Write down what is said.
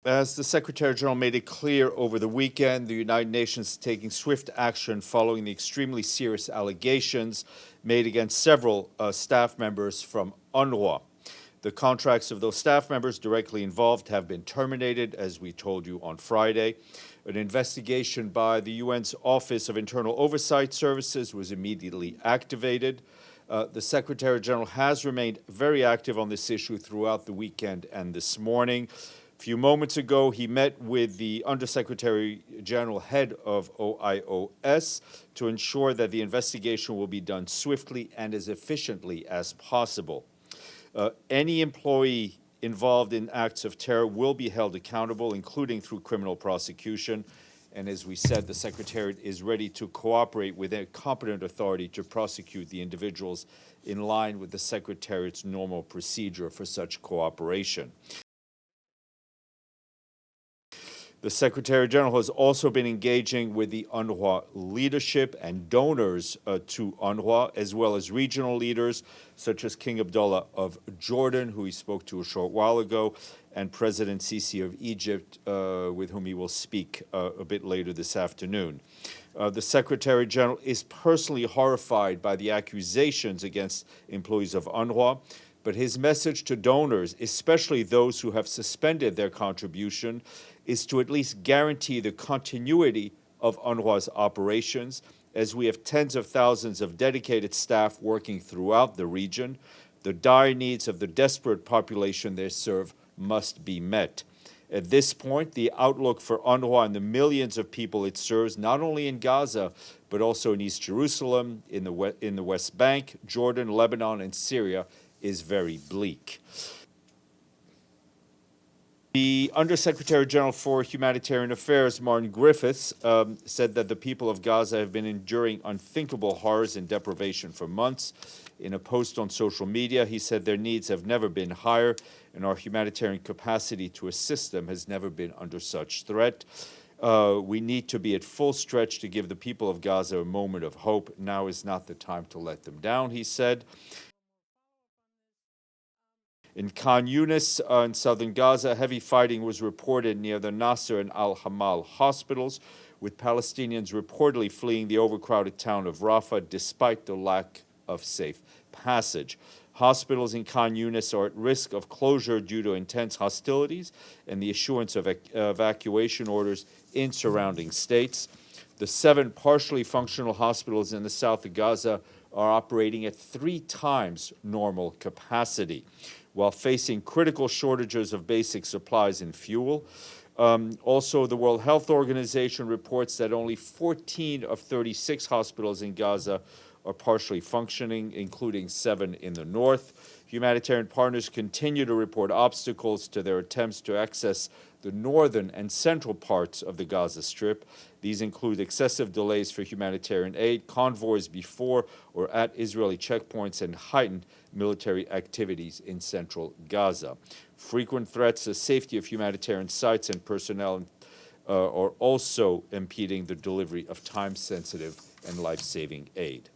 As the Secretary General made it clear over the weekend, the United Nations is taking swift action following the extremely serious allegations made against several staff members from UNRWA. The contracts of those staff members directly involved have been terminated, as we told you on Friday. An investigation by the UN's Office of Internal Oversight Services was immediately activated. The Secretary General has remained very active on this issue throughout the weekend and this morning. A few moments ago, he met with the Undersecretary General, head of OIOS, to ensure that the investigation will be done swiftly and as efficiently as possible. Any employee involved in acts of terror will be held accountable, including through criminal prosecution. And as we said, the Secretariat is ready to cooperate with a competent authority to prosecute the individuals in line with the Secretariat's normal procedure for such cooperation. The Secretary General has also been engaging with the UNRWA leadership and donors to UNRWA, as well as regional leaders such as King Abdullah of Jordan, who he spoke to a short while ago, and President Sisi of Egypt, with whom he will speak a bit later this afternoon. The Secretary General is personally horrified by the accusations against employees of UNRWA, but his message to donors, especially those who have suspended their contribution, is to at least guarantee the continuity of UNRWA's operations, as we have tens of thousands of dedicated staff working throughout the region. The dire needs of the desperate population they serve must be met. At this point, the outlook for UNRWA and the millions of people it serves, not only in Gaza, but also in East Jerusalem, in the West Bank, Jordan, Lebanon, and Syria, is very bleak. The Undersecretary General for Humanitarian Affairs, Martin Griffiths, said that the people of Gaza have been enduring unthinkable horrors and deprivation for months. In a post on social media, he said their needs have never been higher, and our humanitarian capacity to assist them has never been under such threat. We need to be at full stretch to give the people of Gaza a moment of hope. Now is not the time to let them down, he said. In Khan Yunis, in southern Gaza, heavy fighting was reported near the Nasser and Al-Hamal hospitals, with Palestinians reportedly fleeing the overcrowded town of Rafah despite the lack of safe passage. Hospitals in Khan Yunis are at risk of closure due to intense hostilities and the issuance of evacuation orders in surrounding states. The 7 partially functional hospitals in the south of Gaza are operating at 3 times normal capacity, while facing critical shortages of basic supplies and fuel. Also, the World Health Organization reports that only 14 of 36 hospitals in Gaza are partially functioning, including 7 in the north. Humanitarian partners continue to report obstacles to their attempts to access the northern and central parts of the Gaza Strip. These include excessive delays for humanitarian aid, convoys before or at Israeli checkpoints, and heightened military activities in central Gaza. Frequent threats to the safety of humanitarian sites and personnel are also impeding the delivery of time-sensitive and life-saving aid.